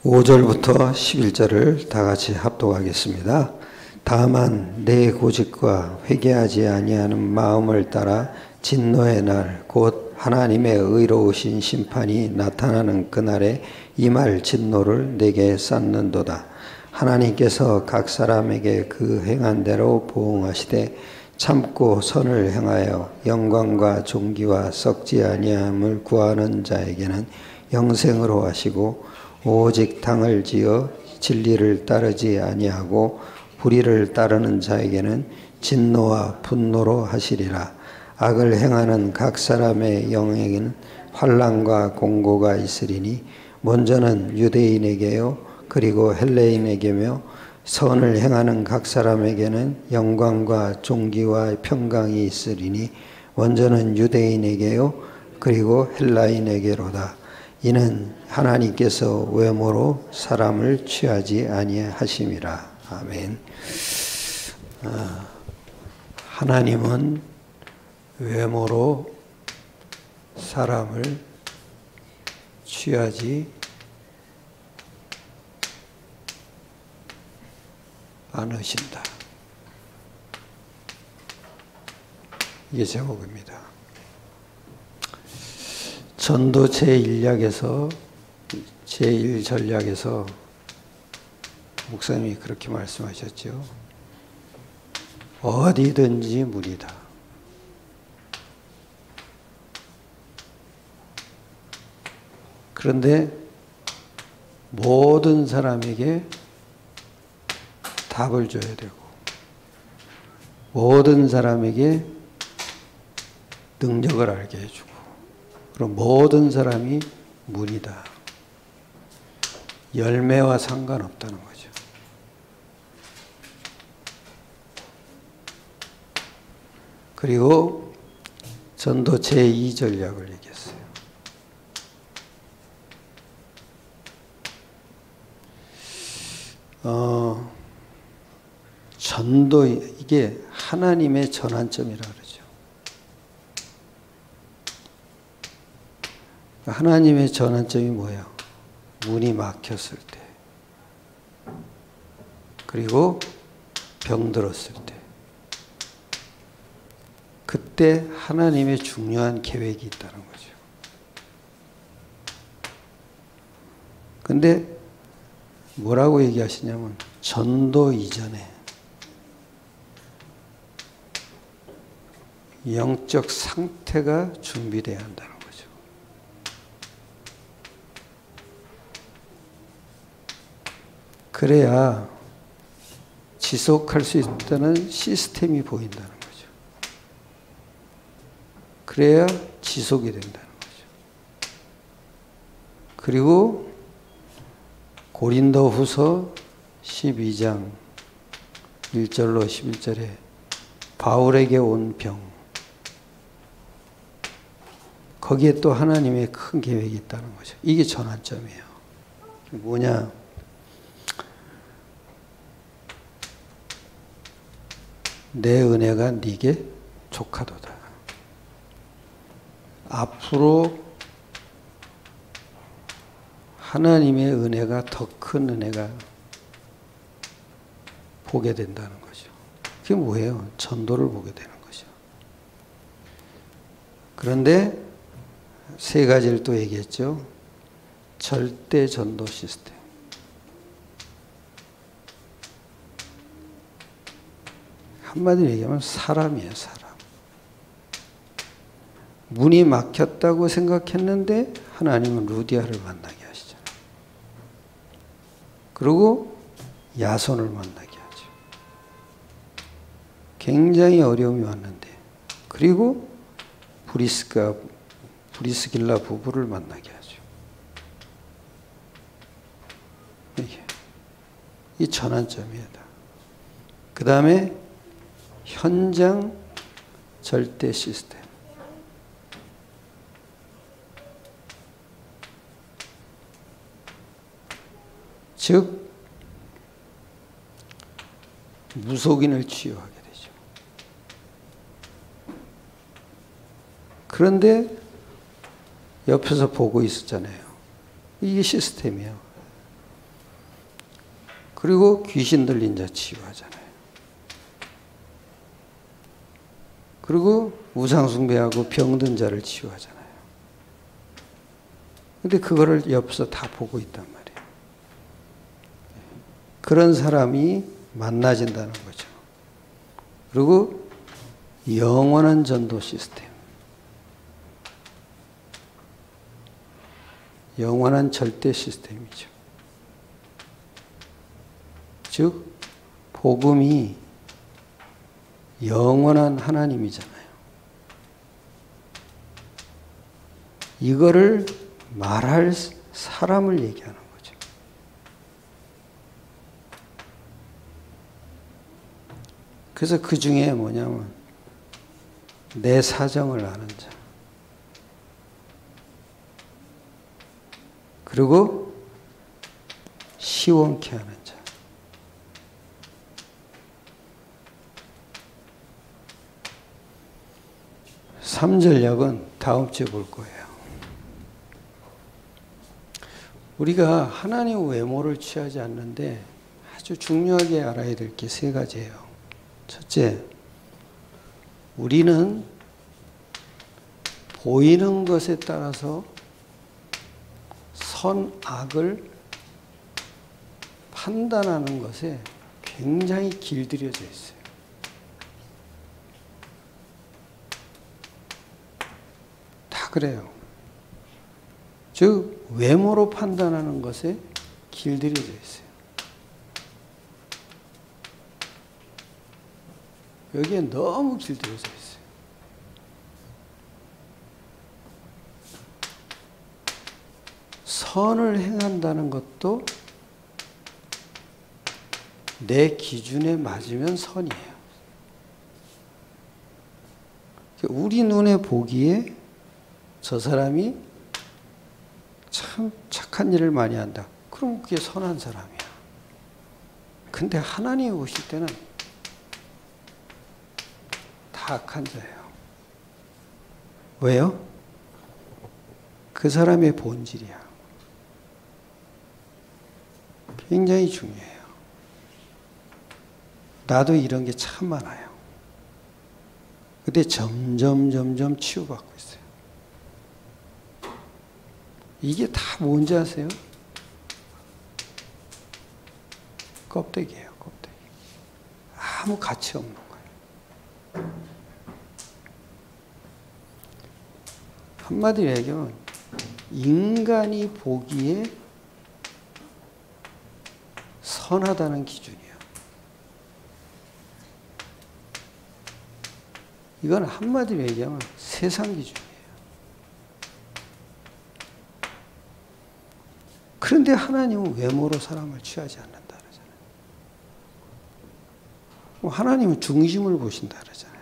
5절부터 11절을 다 같이 합독하겠습니다. 다만 내 고집과 회개하지 아니하는 마음을 따라 진노의 날 곧 하나님의 의로우신 심판이 나타나는 그날에 임할 진노를 내게 쌓는도다. 하나님께서 각 사람에게 그 행한 대로 보응하시되 참고 선을 행하여 영광과 존귀와 썩지 아니함을 구하는 자에게는 영생으로 하시고 오직 당을 지어 진리를 따르지 아니하고 불의를 따르는 자에게는 진노와 분노로 하시리라. 악을 행하는 각 사람의 영에게는 환난과 공고가 있으리니 먼저는 유대인에게요 그리고 헬레인에게며 선을 행하는 각 사람에게는 영광과 존귀와 평강이 있으리니 먼저는 유대인에게요 그리고 헬라인에게로다. 이는 하나님께서 외모로 사람을 취하지 아니하심이라. 아멘. 하나님은 외모로 사람을 취하지 않으신다. 이게 제목입니다. 전도 제1약에서 제1전략에서 목사님이 그렇게 말씀하셨죠. 어디든지 문이다. 그런데 모든 사람에게 답을 줘야 되고 모든 사람에게 능력을 알게 해주고 그럼 모든 사람이 문이다. 열매와 상관없다는 거죠. 그리고 전도 제2전략을 얘기했어요. 전도 이게 하나님의 전환점이라 그러죠. 하나님의 전환점이 뭐예요? 문이 막혔을 때 그리고 병들었을 때 그때 하나님의 중요한 계획이 있다는 거죠. 근데 뭐라고 얘기하시냐면 전도 이전에 영적 상태가 준비돼야 한다는 거죠. 그래야 지속할 수 있다는 시스템이 보인다는 거죠. 그래야 지속이 된다는 거죠. 그리고 고린도후서 12장 1절로 11절에 바울에게 온 병 거기에 또 하나님의 큰 계획이 있다는 거죠. 이게 전환점이에요. 뭐냐? 내 은혜가 네게 족하도다. 앞으로 하나님의 은혜가 더 큰 은혜가 보게 된다는 거죠. 그게 뭐예요? 전도를 보게 되는 거죠. 그런데 세 가지를 또 얘기했죠. 절대 전도 시스템. 한마디로 얘기하면 사람이에요, 사람. 문이 막혔다고 생각했는데 하나님은 루디아를 만나게 하시잖아요. 그리고 야손을 만나게 하죠. 굉장히 어려움이 왔는데 그리고 브리스길라 부부를 만나게 하죠. 이 전환점이다. 그 다음에 현장 절대 시스템. 즉 무속인을 치유하게 되죠. 그런데 옆에서 보고 있었잖아요. 이게 시스템이에요. 그리고 귀신 들린 자 치유하잖아요. 그리고 우상 숭배하고 병든 자를 치유하잖아요. 근데 그거를 옆에서 다 보고 있단 말이에요. 그런 사람이 만나진다는 거죠. 그리고 영원한 전도 시스템. 영원한 절대 시스템이죠. 즉, 복음이 영원한 하나님이잖아요. 이거를 말할 사람을 얘기하는 거죠. 그래서 그 중에 뭐냐면, 내 사정을 아는 자. 그리고 시원케 하는 자. 삼전략은 다음 주에 볼 거예요. 우리가 하나님 외모를 취하지 않는데 아주 중요하게 알아야 될 게 세 가지예요. 첫째, 우리는 보이는 것에 따라서 선, 악을 판단하는 것에 굉장히 길들여져 있어요. 다 그래요. 즉, 외모로 판단하는 것에 길들여져 있어요. 여기에 너무 길들여져 있어요. 선을 행한다는 것도 내 기준에 맞으면 선이에요. 우리 눈에 보기에 저 사람이 참 착한 일을 많이 한다. 그럼 그게 선한 사람이야. 근데 하나님이 보실 때는 다 악한 자예요. 왜요? 그 사람의 본질이야. 굉장히 중요해요. 나도 이런 게 참 많아요. 근데 점점 치유받고 있어요. 이게 다 뭔지 아세요? 껍데기예요, 껍데기. 아무 가치 없는 거예요. 한마디로 얘기하면 인간이 보기에 선하다는 기준이에요. 이건 한마디로 얘기하면 세상 기준이에요. 그런데 하나님은 외모로 사람을 취하지 않는다 그러잖아요. 하나님은 중심을 보신다 그러잖아요.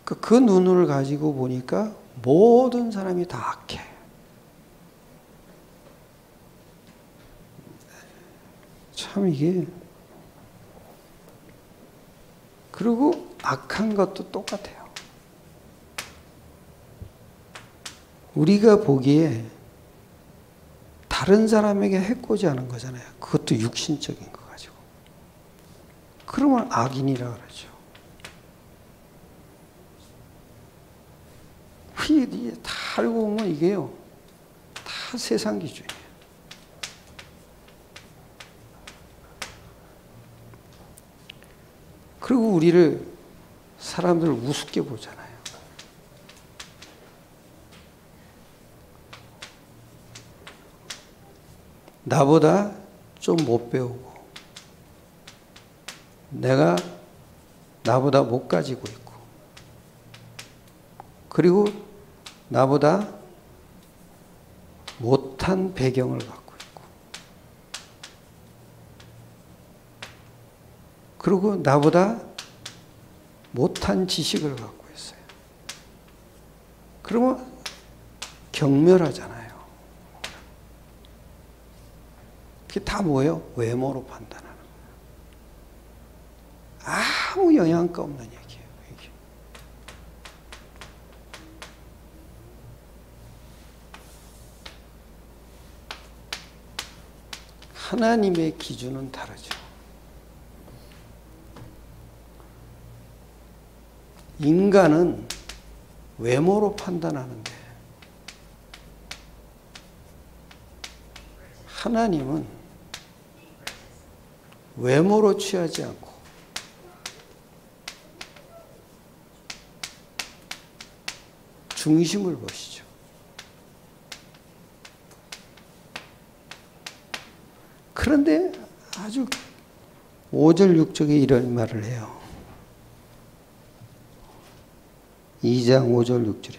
그 눈을 가지고 보니까 모든 사람이 다 악해. 참 이게. 그리고 악한 것도 똑같아요. 우리가 보기에 다른 사람에게 해코지 하는 거잖아요. 그것도 육신적인 거 가지고. 그러면 악인이라 그러죠. 다 알고 보면 이게요. 다 세상 기준이에요. 그리고 우리를 사람들을 우습게 보잖아요. 나보다 좀 못 배우고 내가 나보다 못 가지고 있고 그리고 나보다 못한 배경을 갖고 있고 그리고 나보다 못한 지식을 갖고 있어요. 그러면 경멸하잖아요. 그게 다 뭐예요? 외모로 판단하는 거예요. 아무 영향가 없는 얘기예요. 이게. 하나님의 기준은 다르죠. 인간은 외모로 판단하는데 하나님은 외모로 취하지 않고 중심을 보시죠. 그런데 아주 5절 6절에 이런 말을 해요. 2장 5절 6절에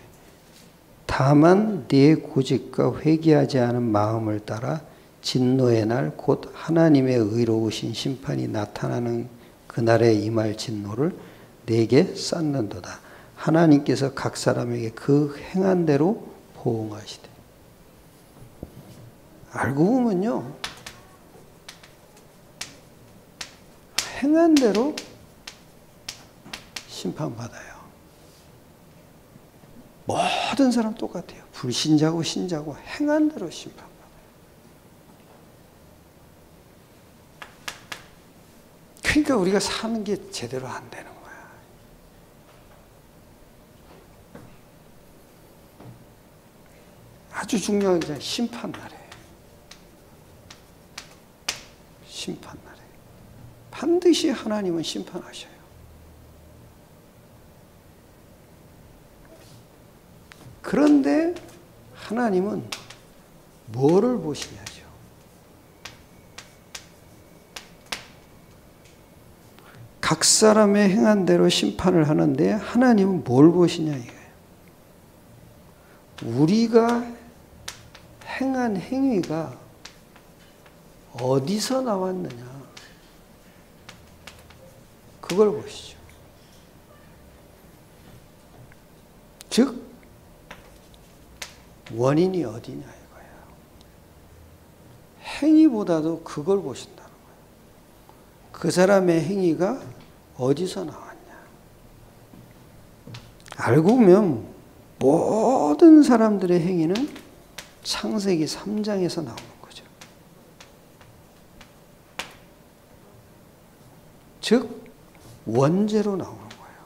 다만 네 고집과 회개하지 않은 마음을 따라 진노의 날 곧 하나님의 의로우신 심판이 나타나는 그날에 임할 진노를 내게 쌓는도다. 하나님께서 각 사람에게 그 행한 대로 보응하시되. 알고 보면요, 행한 대로 심판받아요. 모든 사람 똑같아요. 불신자고 신자고 행한 대로 심판받아요. 그러니까 우리가 사는 게 제대로 안 되는 거야. 아주 중요한 게 심판날이에요. 심판날에 반드시 하나님은 심판하셔요. 그런데 하나님은 뭐를 보시냐죠. 각 사람의 행한 대로 심판을 하는데 하나님은 뭘 보시냐 이거예요. 우리가 행한 행위가 어디서 나왔느냐 그걸 보시죠. 즉 원인이 어디냐 이거예요. 행위보다도 그걸 보신다는 거예요. 그 사람의 행위가 어디서 나왔냐. 알고 보면 모든 사람들의 행위는 창세기 3장에서 나오는 거죠. 즉 원죄로 나오는 거예요.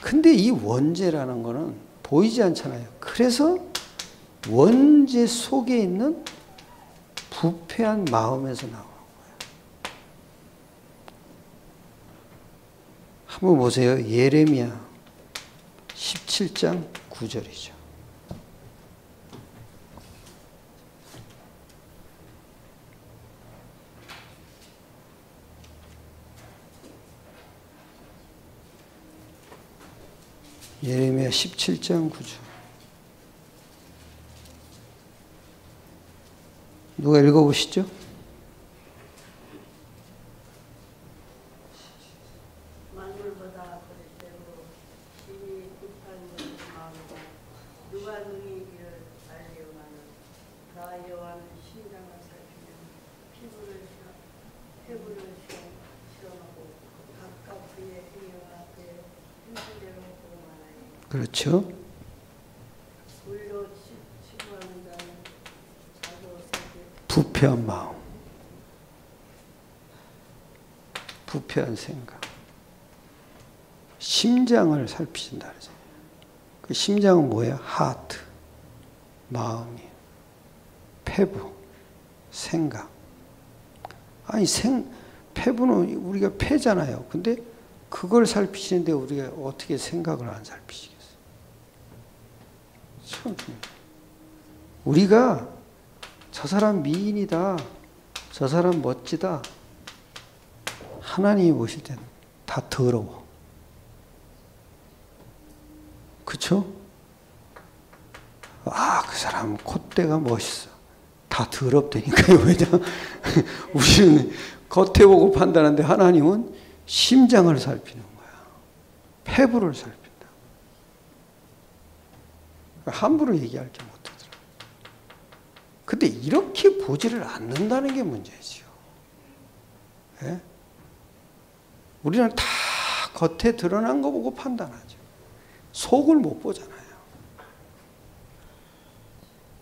근데 이 원죄라는 거는 보이지 않잖아요. 그래서 원죄 속에 있는 부패한 마음에서 나오는 거예요. 한번 보세요. 예레미야 17장 9절이죠. 예레미야 17장 9절. 누가 읽어보시죠? 만물보다 거짓되고 심히 급한 것을 마음으로 누가 능히 이를 알리오마는 나 여호와는 심장을 살피며 피부를 시험하고 각각 그의 행위와 그의 행실대로 보응하나니. 그렇죠. 우리로 치부하는 자는 자도 부패한 마음, 부패한 생각, 심장을 살피신다 그러잖아요. 그 심장은 뭐예요? 하트, 마음이, 폐부, 생각. 아니 폐부는 우리가 폐잖아요. 근데 그걸 살피시는데 우리가 어떻게 생각을 안 살피시겠어요? 참 우리가 저 사람 미인이다, 저 사람 멋지다, 하나님이 보실 때는 다 더러워. 그쵸? 아, 그 사람 콧대가 멋있어. 다 더럽다니까요. 왜냐? 우리는 겉에 보고 판단하는데 하나님은 심장을 살피는 거야. 폐부를 살핀다. 함부로 얘기할 게 못하더라. 근데 이렇게 보지를 않는다는 게 문제지요. 예? 우리는 다 겉에 드러난 거 보고 판단하죠. 속을 못 보잖아요.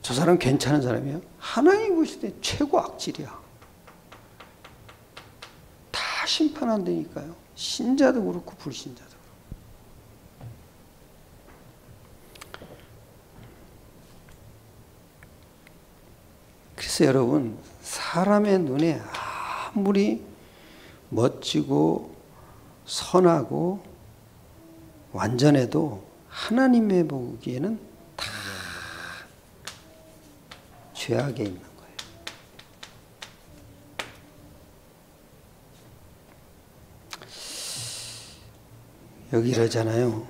저 사람 괜찮은 사람이에요? 하나님 보실 때 최고 악질이야. 심판한다니까요. 신자도 그렇고 불신자도 그렇고. 그래서 여러분, 사람의 눈에 아무리 멋지고 선하고 완전해도 하나님의 보기에는 다 죄악에 있는 거예요. 여기 이러잖아요.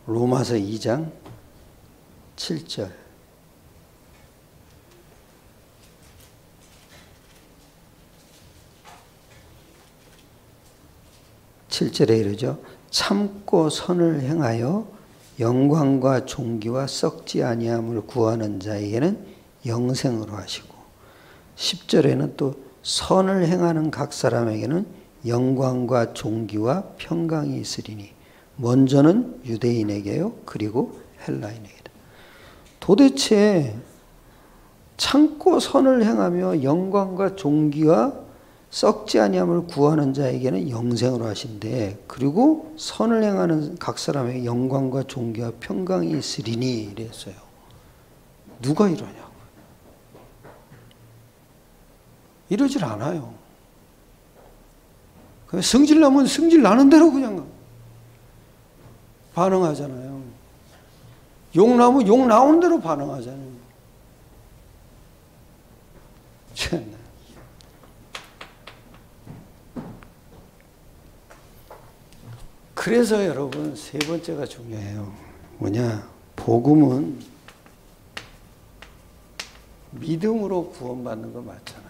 로마서 2장 7절. 7절에 이르죠. 참고 선을 행하여 영광과 존귀와 썩지 아니함을 구하는 자에게는 영생으로 하시고 10절에는 또 선을 행하는 각 사람에게는 영광과 존귀와 평강이 있으리니 먼저는 유대인에게요 그리고 헬라인에게다. 도대체 참고 선을 행하며 영광과 존귀와 썩지 아니함을 구하는 자에게는 영생으로 하신대. 그리고 선을 행하는 각 사람에게 영광과 존귀와 평강이 있으리니 이랬어요. 누가 이러냐고. 이러질 않아요. 성질 나면 성질 나는 대로 그냥 반응하잖아요. 욕 나면 욕 나오는 대로 반응하잖아요. 참나. 그래서 여러분 세 번째가 중요해요. 뭐냐? 복음은 믿음으로 구원받는 거 맞잖아요.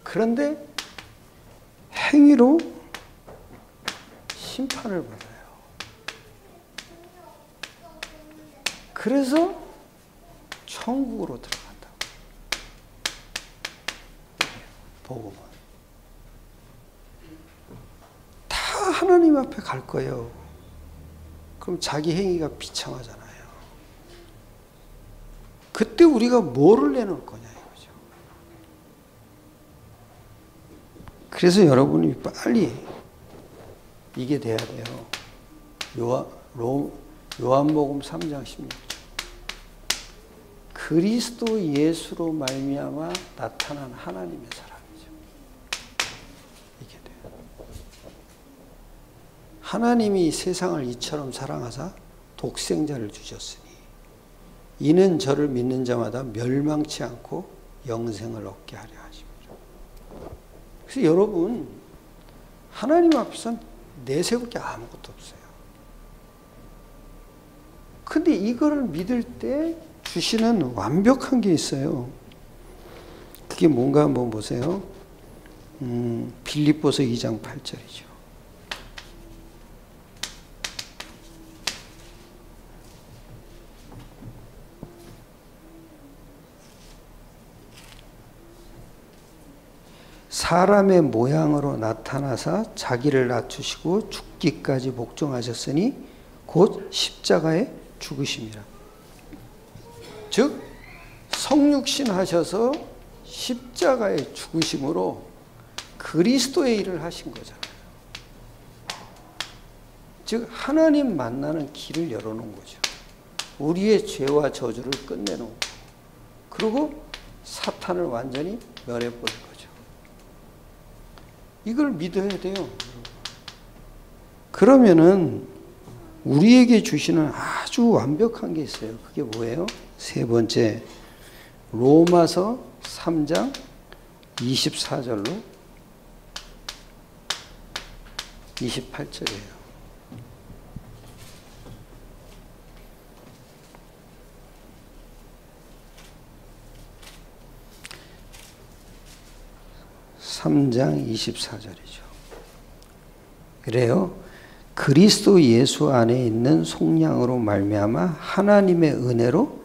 그런데 행위로 심판을 받아요. 그래서 천국으로 들어간다고. 복음은. 하나님 앞에 갈 거예요. 그럼 자기 행위가 비참하잖아요. 그때 우리가 뭐를 내놓을 거냐 이거죠. 그래서 여러분이 빨리 이게 돼야 돼요. 요한복음 3장 16절. 그리스도 예수로 말미암아 나타난 하나님의 사랑. 하나님이 세상을 이처럼 사랑하사 독생자를 주셨으니 이는 저를 믿는 자마다 멸망치 않고 영생을 얻게 하려 하십니다. 그래서 여러분 하나님 앞에서는 내세울 게 아무것도 없어요. 근데 이거를 믿을 때 주시는 완벽한 게 있어요. 그게 뭔가 한번 보세요. 빌립보서 2장 8절이죠. 사람의 모양으로 나타나사 자기를 낮추시고 죽기까지 복종하셨으니 곧 십자가에 죽으심이라. 즉 성육신 하셔서 십자가에 죽으심으로 그리스도의 일을 하신 거잖아요. 즉 하나님 만나는 길을 열어놓은 거죠. 우리의 죄와 저주를 끝내놓은 거고 그리고 사탄을 완전히 멸해버린 거죠. 이걸 믿어야 돼요. 그러면은 우리에게 주시는 아주 완벽한 게 있어요. 그게 뭐예요? 세 번째, 로마서 3장 24절로 28절이에요. (3장 24절이죠) 그래요. 그리스도 예수 안에 있는 속량으로 말미암아 하나님의 은혜로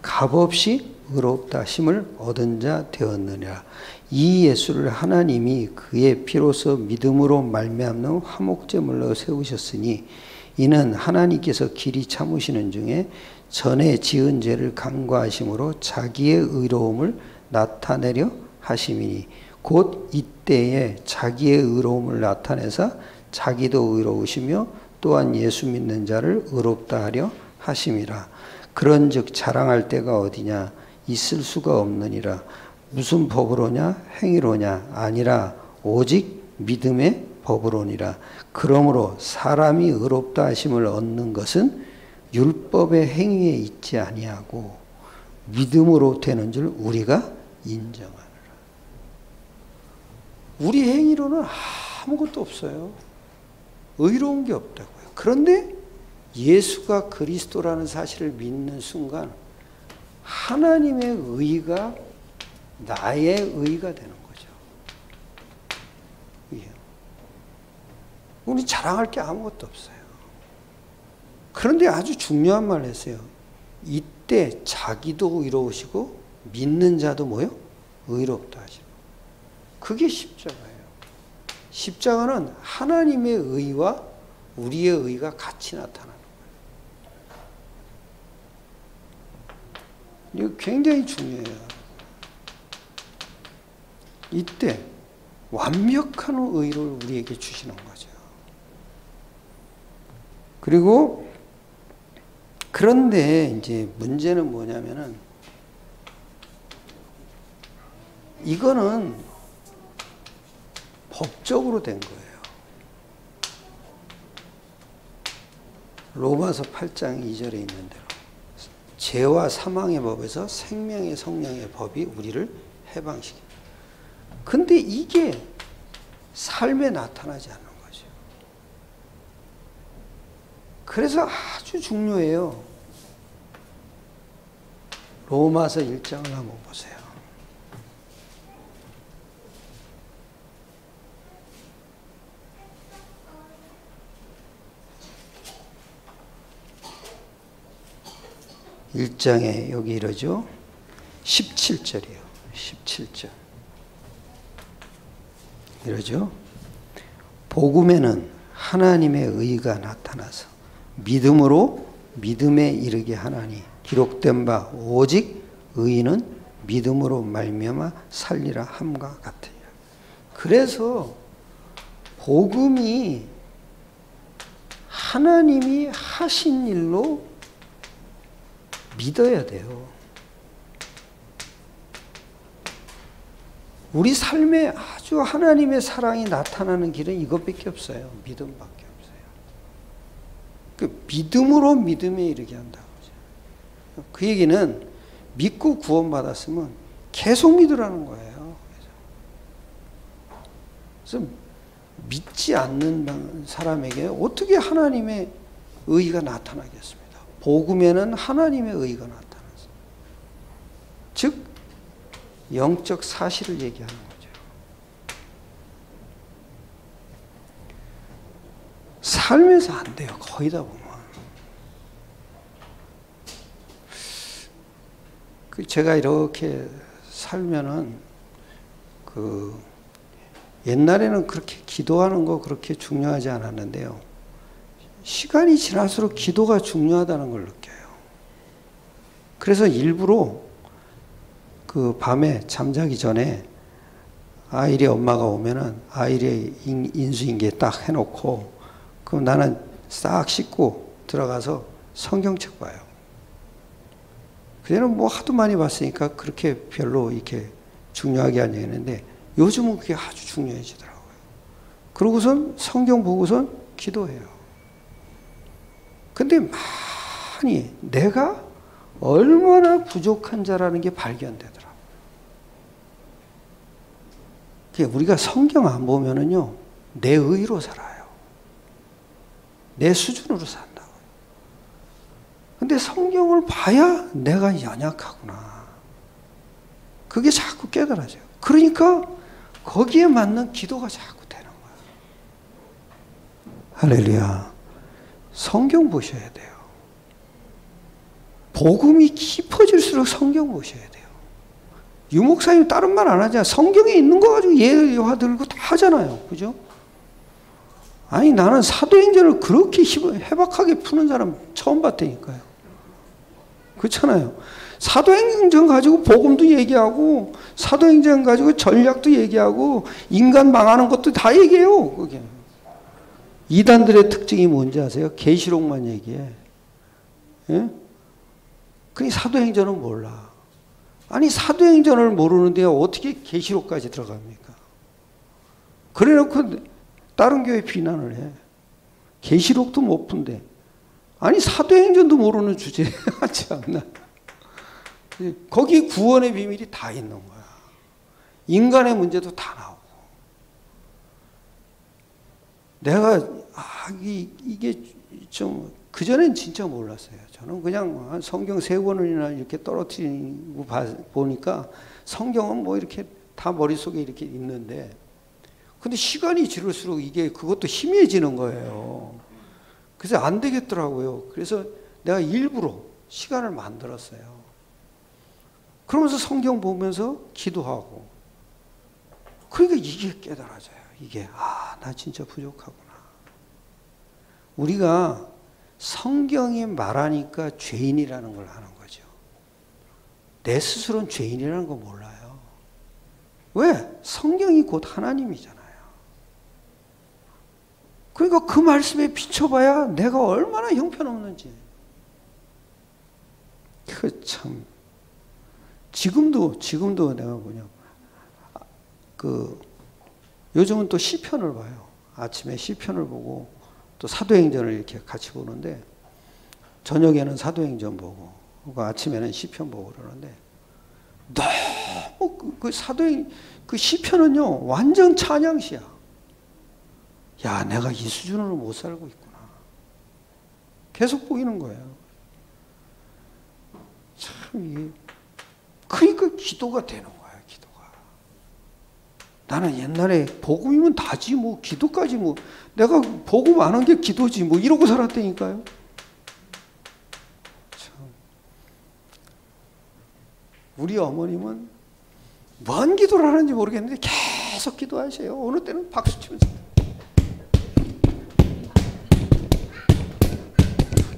값없이 의롭다 하심을 얻은 자 되었느니라. 이 예수를 하나님이 그의 피로서 믿음으로 말미암는 화목제물로 세우셨으니 이는 하나님께서 길이 참으시는 중에 전에 지은 죄를 간과하심으로 자기의 의로움을 나타내려 하심이니 곧 이때에 자기의 의로움을 나타내사 자기도 의로우시며 또한 예수 믿는 자를 의롭다 하려 하심이라. 그런즉 자랑할 때가 어디냐 있을 수가 없느니라. 무슨 법으로냐 행위로냐 아니라 오직 믿음의 법으로니라. 그러므로 사람이 의롭다 하심을 얻는 것은 율법의 행위에 있지 아니하고 믿음으로 되는 줄 우리가 인정하노라. 우리 행위로는 아무것도 없어요. 의로운 게 없다고요. 그런데 예수가 그리스도라는 사실을 믿는 순간 하나님의 의가 나의 의가 되는 거죠. 우리 자랑할 게 아무것도 없어요. 그런데 아주 중요한 말을 했어요. 이때 자기도 의로우시고 믿는 자도 뭐요? 의롭다 하시고. 그게 십자가예요. 십자가는 하나님의 의와 우리의 의가 같이 나타나는 거예요. 이거 굉장히 중요해요. 이때 완벽한 의를 우리에게 주시는 거죠. 그리고 그런데 이제 문제는 뭐냐면은 이거는 법적으로 된 거예요. 로마서 8장 2절에 있는 대로 죄와 사망의 법에서 생명의 성령의 법이 우리를 해방시킵니다. 근데 이게 삶에 나타나지 않는 거죠. 그래서 아주 중요해요. 로마서 1장을 한번 보세요. 일장에 여기 이러죠. 17절이에요. 17절. 이러죠. 복음에는 하나님의 의가 나타나서 믿음으로 믿음에 이르게 하나니 기록된 바 오직 의인은 믿음으로 말미암아 살리라 함과 같으니라. 그래서 복음이 하나님이 하신 일로 믿어야 돼요. 우리 삶에 아주 하나님의 사랑이 나타나는 길은 이것밖에 없어요. 믿음밖에 없어요. 그 믿음으로 믿음에 이르게 한다고. 그 얘기는 믿고 구원받았으면 계속 믿으라는 거예요. 그래서 믿지 않는 사람에게 어떻게 하나님의 의가 나타나겠습니까? 복음에는 하나님의 의가 나타나서 즉 영적 사실을 얘기하는 거죠. 삶에서 안 돼요. 거의 다 보면. 제가 이렇게 살면은 옛날에는 그렇게 기도하는 거 그렇게 중요하지 않았는데요. 시간이 지날수록 기도가 중요하다는 걸 느껴요. 그래서 일부러 밤에 잠자기 전에 아이리 엄마가 오면은 아이리 인수인계 딱 해놓고 그럼 나는 싹 씻고 들어가서 성경책 봐요. 그때는 뭐 하도 많이 봤으니까 그렇게 별로 이렇게 중요하게 안 여기는데 요즘은 그게 아주 중요해지더라고요. 그러고선 성경 보고선 기도해요. 근데 많이 내가 얼마나 부족한 자라는 게 발견되더라고요. 우리가 성경 안 보면은요, 내 의로 살아요. 내 수준으로 산다고요. 근데 성경을 봐야 내가 연약하구나. 그게 자꾸 깨달아져요. 그러니까 거기에 맞는 기도가 자꾸 되는 거예요. 할렐루야. 성경 보셔야 돼요. 복음이 깊어질수록 성경 보셔야 돼요. 유목사님 다른 말 안 하잖아요. 성경에 있는 거 가지고 예화 들고 다 하잖아요. 그죠? 아니 나는 사도행전을 그렇게 해박하게 푸는 사람 처음 봤다니까요. 그렇잖아요. 사도행전 가지고 복음도 얘기하고 사도행전 가지고 전략도 얘기하고 인간 망하는 것도 다 얘기해요. 그게. 이단들의 특징이 뭔지 아세요? 계시록만 얘기해. 예? 그 사도행전은 몰라. 아니 사도행전을 모르는데 어떻게 계시록까지 들어갑니까? 그래놓고 다른 교회 비난을 해. 계시록도 못 푼대. 아니 사도행전도 모르는 주제에 참나. 거기 구원의 비밀이 다 있는 거야. 인간의 문제도 다 나오고. 내가 이게 좀 그전엔 진짜 몰랐어요. 저는 그냥 성경 3권이나 이렇게 떨어뜨리고 보니까 성경은 뭐 이렇게 다 머릿속에 이렇게 있는데 근데 시간이 지를수록 이게 그것도 희미해지는 거예요. 그래서 안 되겠더라고요. 그래서 내가 일부러 시간을 만들었어요. 그러면서 성경 보면서 기도하고. 그러니까 이게 깨달아져요. 이게 나 진짜 부족하구나. 우리가 성경이 말하니까 죄인이라는 걸 하는 거죠. 내 스스로는 죄인이라는 거 몰라요. 왜? 성경이 곧 하나님이잖아요. 그러니까 그 말씀에 비춰봐야 내가 얼마나 형편없는지. 그 참 지금도 내가 뭐냐 요즘은 또 시편을 봐요. 아침에 시편을 보고 또 사도행전을 이렇게 같이 보는데 저녁에는 사도행전 보고 아침에는 시편 보고 그러는데 너무 그 시편은요 완전 찬양시야. 야 내가 이 수준으로 못 살고 있구나. 계속 보이는 거예요. 참 그러니까 기도가 되는 거예요. 기도가. 나는 옛날에 복음이면 다지 뭐 기도까지 뭐 내가 복음 안 한 게 기도지 뭐 이러고 살았다니까요. 참. 우리 어머님은 뭔 기도를 하는지 모르겠는데 계속 기도하세요. 어느 때는 박수 치면서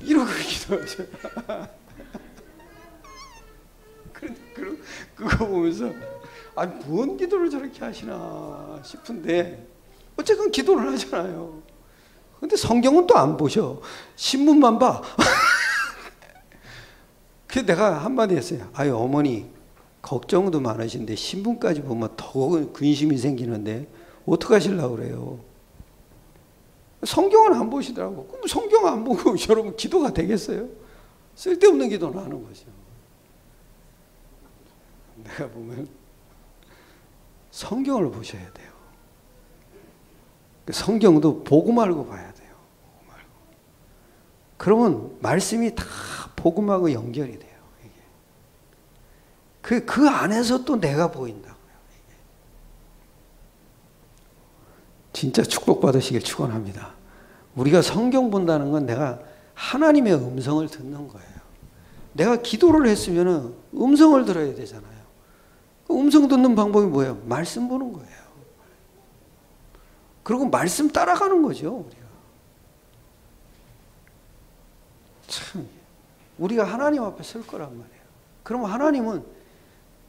이러고 기도하세요. 그거 보면서 뭔 기도를 저렇게 하시나 싶은데 어쨌든 기도를 하잖아요. 근데 성경은 또 안 보셔. 신문만 봐. 그래서 내가 한마디 했어요. 어머니 걱정도 많으신데 신문까지 보면 더 근심이 생기는데 어떡하시려고 그래요. 성경은 안 보시더라고. 그럼 성경 안 보고 여러분 기도가 되겠어요? 쓸데없는 기도는 하는 거죠. 내가 보면 성경을 보셔야 돼요. 성경도 복음하고 봐야 돼요. 복음하고. 그러면 말씀이 다 복음하고 연결이 돼요. 이게. 그 안에서 또 내가 보인다고요. 이게. 진짜 축복받으시길 축원합니다. 우리가 성경 본다는 건 내가 하나님의 음성을 듣는 거예요. 내가 기도를 했으면 음성을 들어야 되잖아요. 음성 듣는 방법이 뭐예요? 말씀 보는 거예요. 그리고 말씀 따라가는 거죠. 우리가. 참 우리가 하나님 앞에 설 거란 말이에요. 그러면 하나님은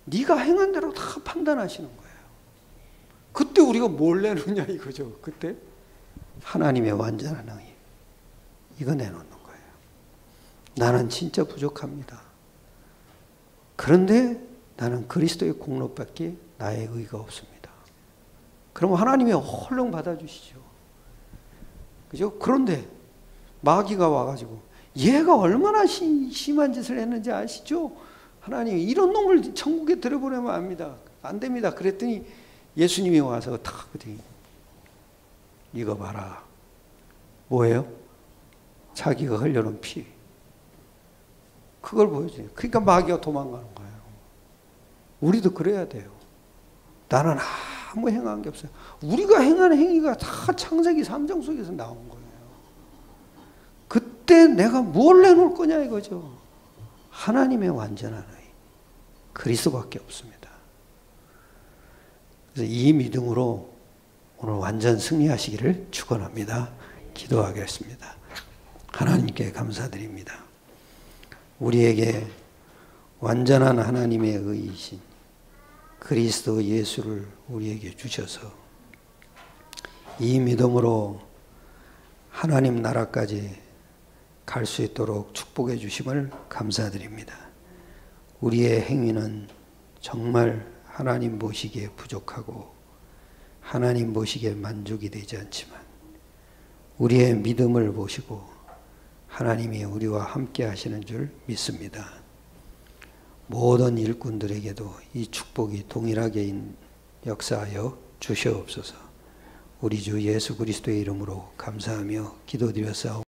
네가 행한 대로 다 판단하시는 거예요. 그때 우리가 뭘 내놓냐 이거죠. 그때 하나님의 완전한 의의 이거 내놓는 거예요. 나는 진짜 부족합니다. 그런데 나는 그리스도의 공로밖에 나의 의가 없습니다. 그러면 하나님이 헐렁 받아주시죠. 그죠? 그런데 마귀가 와가지고 얘가 얼마나 심한 짓을 했는지 아시죠? 하나님이 이런 놈을 천국에 들여보내면 안 됩니다. 그랬더니 예수님이 와서 탁 이거 봐라. 뭐예요? 자기가 흘려놓은 피. 그걸 보여줘요. 그러니까 마귀가 도망가는 거예요. 우리도 그래야 돼요. 나는 아무 행한 게 없어요. 우리가 행한 행위가 다 창세기 3장 속에서 나온 거예요. 그때 내가 뭘 내놓을 거냐 이거죠. 하나님의 완전한 의. 그리스도밖에 없습니다. 그래서 이 믿음으로 오늘 완전 승리하시기를 축원합니다. 기도하겠습니다. 하나님께 감사드립니다. 우리에게 완전한 하나님의 의이신 그리스도 예수를 우리에게 주셔서 이 믿음으로 하나님 나라까지 갈 수 있도록 축복해 주심을 감사드립니다. 우리의 행위는 정말 하나님 보시기에 부족하고 하나님 보시기에 만족이 되지 않지만 우리의 믿음을 보시고 하나님이 우리와 함께 하시는 줄 믿습니다. 모든 일꾼들에게도 이 축복이 동일하게 역사하여 주시옵소서. 우리 주 예수 그리스도의 이름으로 감사하며 기도드렸사옵나다.